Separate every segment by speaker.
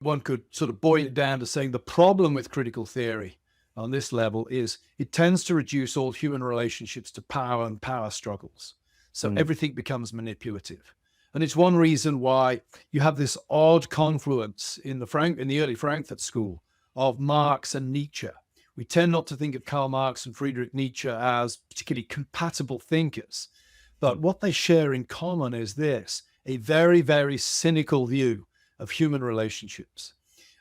Speaker 1: one could sort of boil it down to saying the problem with critical theory on this level is it tends to reduce all human relationships to power and power struggles. So everything becomes manipulative. And it's one reason why you have this odd confluence in the early Frankfurt School of Marx and Nietzsche. We tend not to think of Karl Marx and Friedrich Nietzsche as particularly compatible thinkers. But what they share in common is this, a very, very cynical view of human relationships.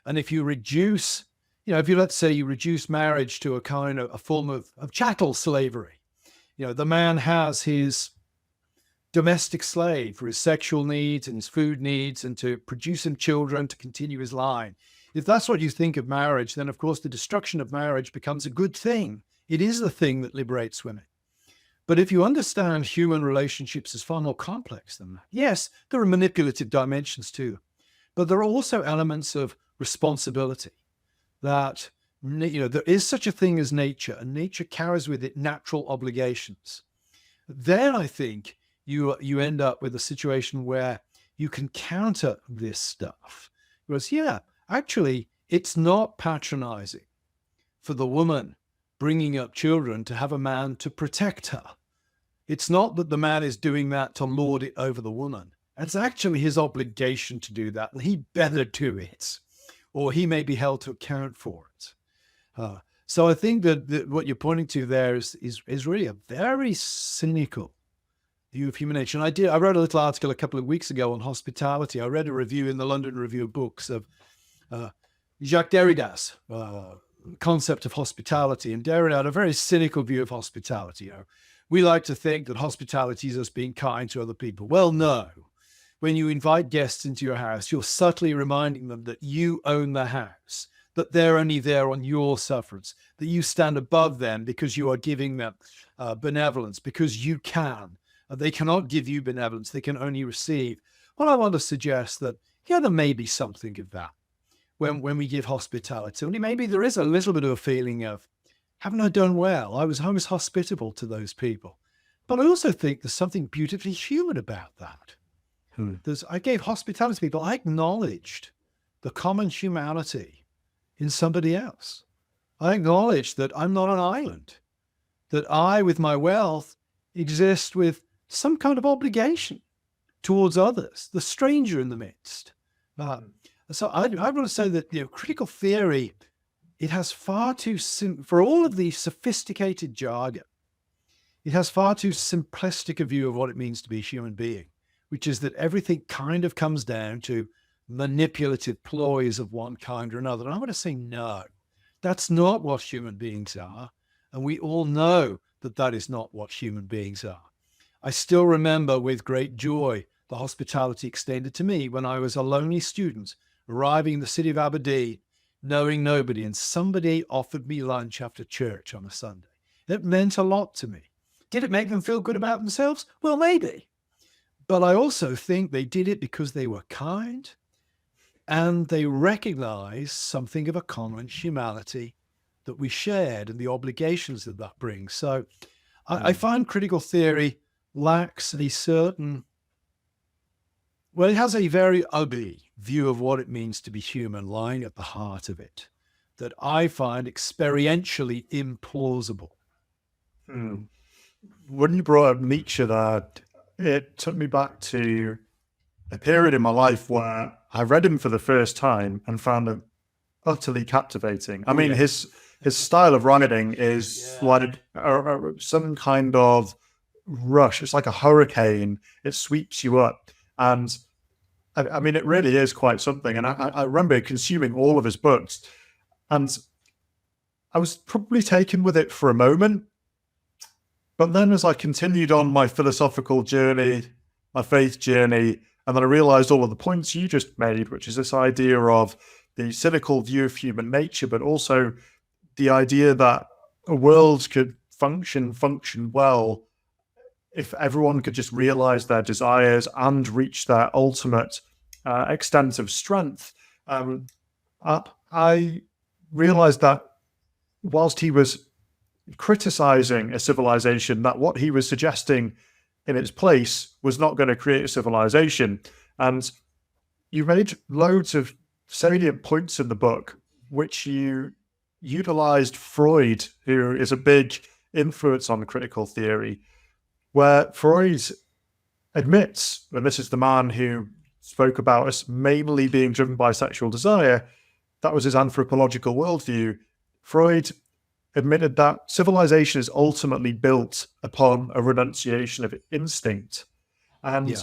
Speaker 1: And if you reduce, if you, let's say you reduce marriage to a form of chattel slavery, the man has his domestic slave for his sexual needs and his food needs and to produce him children to continue his line. If that's what you think of marriage, then of course the destruction of marriage becomes a good thing. It is the thing that liberates women. But if you understand human relationships as far more complex than that, yes, there are manipulative dimensions too, but there are also elements of responsibility that, there is such a thing as nature, and nature carries with it natural obligations. Then I think you end up with a situation where you can counter this stuff. Because, actually, it's not patronizing for the woman bringing up children to have a man to protect her. It's not that the man is doing that to lord it over the woman. It's actually his obligation to do that, and he better do it, or he may be held to account for it. So I think that what you're pointing to there is really a very cynical view of human nature. And I wrote a little article a couple of weeks ago on hospitality. I read a review in the London Review of Books of Jacques Derrida's concept of hospitality. And Derrida had a very cynical view of hospitality. We like to think that hospitality is us being kind to other people. Well, no. When you invite guests into your house, you're subtly reminding them that you own the house, that they're only there on your sufferance, that you stand above them because you are giving them benevolence, because you can. They cannot give you benevolence. They can only receive. Well, I want to suggest that, there may be something of that when we give hospitality. And maybe there is a little bit of a feeling of, haven't I done well? I was hospitable to those people. But I also think there's something beautifully human about that. I gave hospitality to people. I acknowledged the common humanity in somebody else. I acknowledged that I'm not an island, that I, with my wealth, exist with some kind of obligation towards others, the stranger in the midst. So I want to say that critical theory, it has far too for all of the sophisticated jargon, it has far too simplistic a view of what it means to be a human being, which is that everything kind of comes down to manipulative ploys of one kind or another. And I want to say, no, that's not what human beings are. And we all know that that is not what human beings are. I still remember with great joy the hospitality extended to me when I was a lonely student arriving in the city of Aberdeen, knowing nobody, and somebody offered me lunch after church on a Sunday. It meant a lot to me. Did it make them feel good about themselves? Well, maybe. But I also think they did it because they were kind and they recognized something of a common humanity that we shared and the obligations that that brings. So I find critical theory lacks a certain, it has a very ugly view of what it means to be human lying at the heart of it that I find experientially implausible.
Speaker 2: When you brought up Nietzsche there, it took me back to a period in my life where I read him for the first time and found him utterly captivating. I mean, his style of writing is like some kind of rush. It's like a hurricane. It sweeps you up. And I mean, it really is quite something. And I remember consuming all of his books, and I was probably taken with it for a moment. But then as I continued on my philosophical journey, my faith journey, and then I realized all of the points you just made, which is this idea of the cynical view of human nature, but also the idea that a world could function well if everyone could just realize their desires and reach their ultimate extent of strength. I realized that whilst he was criticizing a civilization, that what he was suggesting in its place was not going to create a civilization. And you made loads of salient points in the book, which you utilized Freud, who is a big influence on critical theory, where Freud admits, and this is the man who spoke about us mainly being driven by sexual desire, that was his anthropological worldview. Freud admitted that civilization is ultimately built upon a renunciation of instinct. And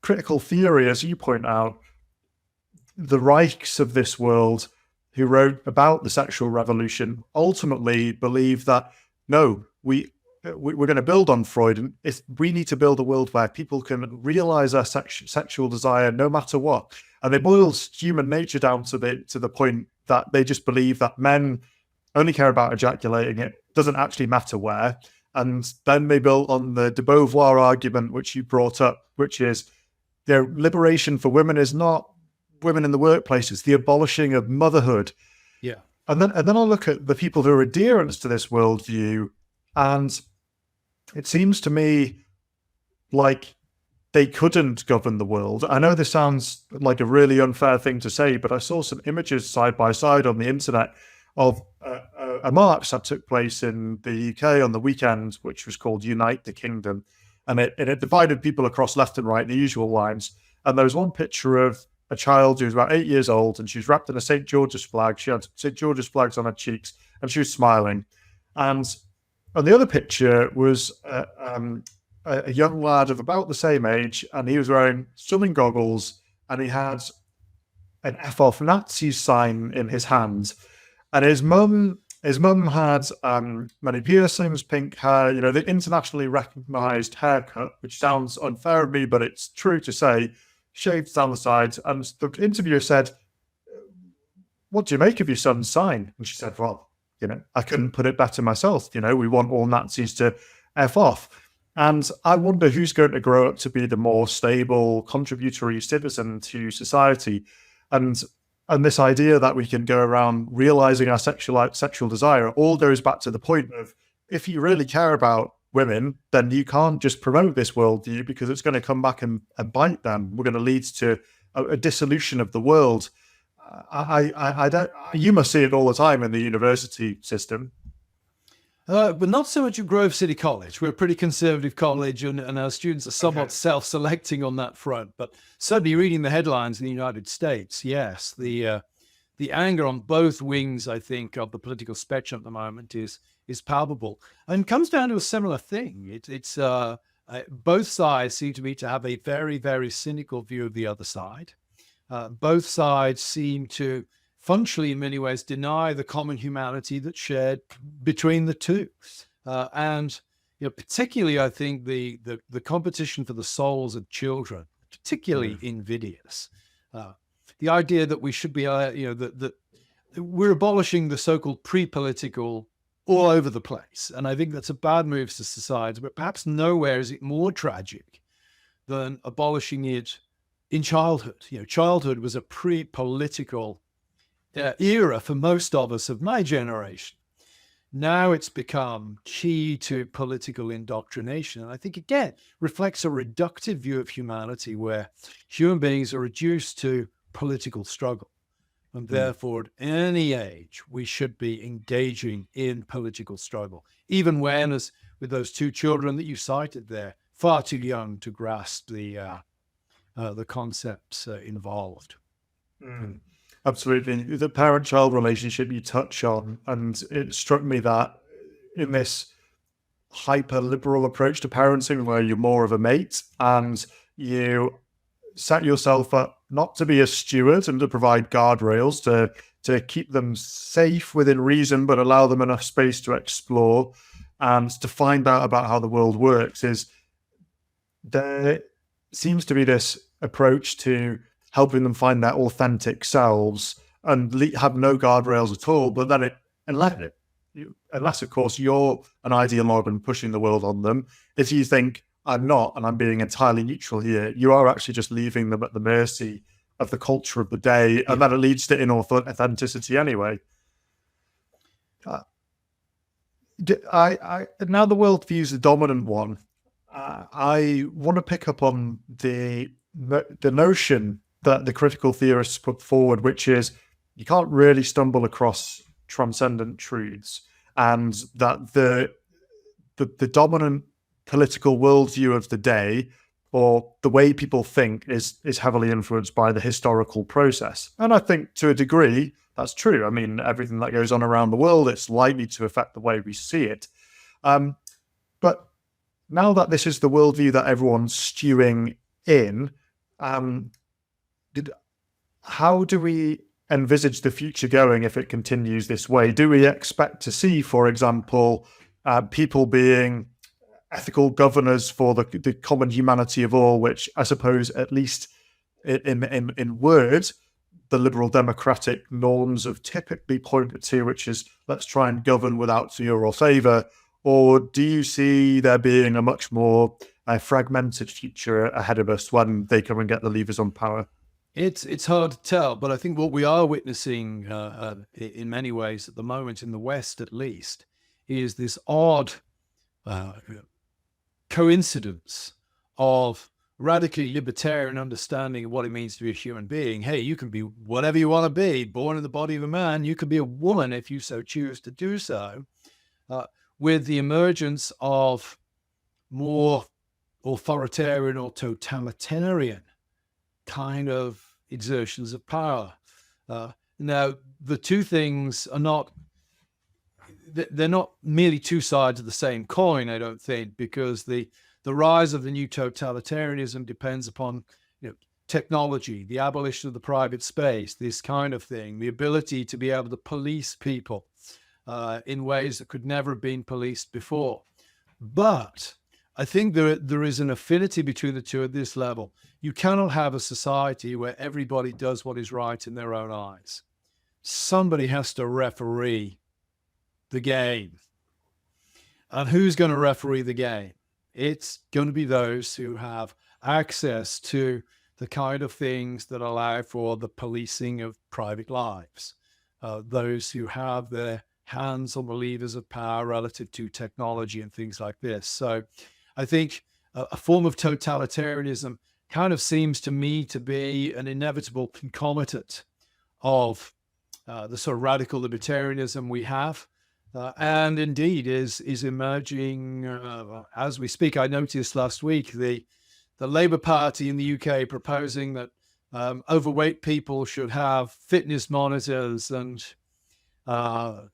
Speaker 2: critical theory, as you point out, the Reichs of this world who wrote about the sexual revolution ultimately believe that, no, we're going to build on Freud, and we need to build a world where people can realize their sexual desire no matter what. And they boil human nature down to the point that they just believe that men only care about ejaculating. It doesn't actually matter where. And then they built on the de Beauvoir argument, which you brought up, which is their liberation for women is not women in the workplace, it's the abolishing of motherhood.
Speaker 1: Yeah.
Speaker 2: And then I look at the people who are adherents to this worldview, and it seems to me like they couldn't govern the world. I know this sounds like a really unfair thing to say, but I saw some images side by side on the internet of a march that took place in the UK on the weekend, which was called Unite the Kingdom. And it divided people across left and right, the usual lines. And there was one picture of a child who was about 8 years old, and she was wrapped in a St. George's flag. She had St. George's flags on her cheeks, and she was smiling. And on the other picture was a young lad of about the same age, and he was wearing swimming goggles, and he had an F off Nazis sign in his hand. And his mum had many piercings, pink hair, the internationally recognized haircut, which sounds unfair of me, but it's true to say, shaved down the sides. And the interviewer said, "What do you make of your son's sign?" And she said, "Well, I couldn't put it better myself. We want all Nazis to F off." And I wonder who's going to grow up to be the more stable, contributory citizen to society. And this idea that we can go around realizing our sexual desire all goes back to the point of, if you really care about women, then you can't just promote this worldview, because it's going to come back and bite them. We're going to lead to a dissolution of the world. I don't. You must see it all the time in the university system.
Speaker 1: But not so much at Grove City College. We're a pretty conservative college, and our students are somewhat self-selecting on that front. But certainly reading the headlines in the United States, yes, the anger on both wings, I think, of the political spectrum at the moment is palpable, and comes down to a similar thing. It's both sides seem to me to have a very, very cynical view of the other side. Both sides seem to functionally, in many ways, deny the common humanity that's shared between the two. And particularly, I think the competition for the souls of children, particularly invidious. The idea that we should be, that we're abolishing the so-called pre-political all over the place. And I think that's a bad move to society, but perhaps nowhere is it more tragic than abolishing it in childhood. Childhood was a pre-political era for most of us of my generation. Now it's become key to political indoctrination. And I think, again, reflects a reductive view of humanity, where human beings are reduced to political struggle. And therefore, at any age, we should be engaging in political struggle, even when, as with those two children that you cited there, far too young to grasp the concepts involved.
Speaker 2: Absolutely. The parent-child relationship you touch on, and it struck me that in this hyper-liberal approach to parenting, where you're more of a mate and you set yourself up not to be a steward and to provide guardrails to keep them safe within reason, but allow them enough space to explore and to find out about how the world works, is there seems to be this approach to helping them find their authentic selves and have no guardrails at all. But then unless of course you're an ideologue and pushing the world on them, if you think I'm not and I'm being entirely neutral here, you are actually just leaving them at the mercy of the culture of the day, and that it leads to inauthenticity anyway. Now the worldview is the dominant one. I want to pick up on the notion that the critical theorists put forward, which is you can't really stumble across transcendent truths, and that the dominant political worldview of the day, or the way people think, is heavily influenced by the historical process. And I think to a degree that's true. I mean, everything that goes on around the world, it's likely to affect the way we see it. But now that this is the worldview that everyone's stewing in, how do we envisage the future going if it continues this way? Do we expect to see, for example, people being ethical governors for the common humanity of all, which I suppose, at least in words, the liberal democratic norms have typically pointed to, which is let's try and govern without fear or favor? Or do you see there being a much more fragmented future ahead of us when they come and get the levers on power?
Speaker 1: It's hard to tell, but I think what we are witnessing in many ways at the moment, in the West at least, is this odd coincidence of radically libertarian understanding of what it means to be a human being. Hey, you can be whatever you want to be, born in the body of a man. You could be a woman if you so choose to do so, with the emergence of more authoritarian or totalitarian kind of exertions of power. Now, the two things are not, they're not merely two sides of the same coin, I don't think, because the rise of the new totalitarianism depends upon technology, the abolition of the private space, this kind of thing, the ability to be able to police people in ways that could never have been policed before. But I think there is an affinity between the two at this level. You cannot have a society where everybody does what is right in their own eyes. Somebody has to referee the game. And who's going to referee the game? It's going to be those who have access to the kind of things that allow for the policing of private lives. Those who have their hands on the levers of power relative to technology and things like this. So I think a form of totalitarianism kind of seems to me to be an inevitable concomitant of the sort of radical libertarianism we have, and indeed is emerging as we speak. I noticed last week the Labour Party in the UK proposing that overweight people should have fitness monitors, and I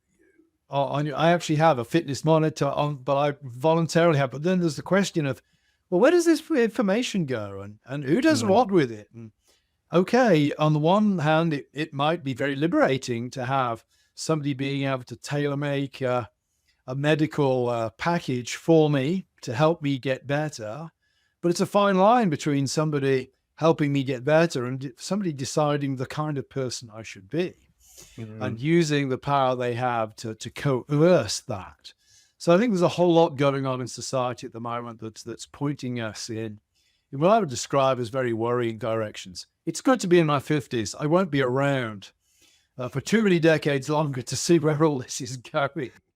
Speaker 1: actually have a fitness monitor on, but I voluntarily have. But then there's the question of, well, where does this information go, and who does what with it? And okay, on the one hand, it might be very liberating to have somebody being able to tailor make a medical package for me to help me get better. But it's a fine line between somebody helping me get better and somebody deciding the kind of person I should be. And using the power they have to coerce that. So I think there's a whole lot going on in society at the moment that's pointing us in what I would describe as very worrying directions. It's good to be in my 50s. I won't be around for too many decades longer to see where all this is going.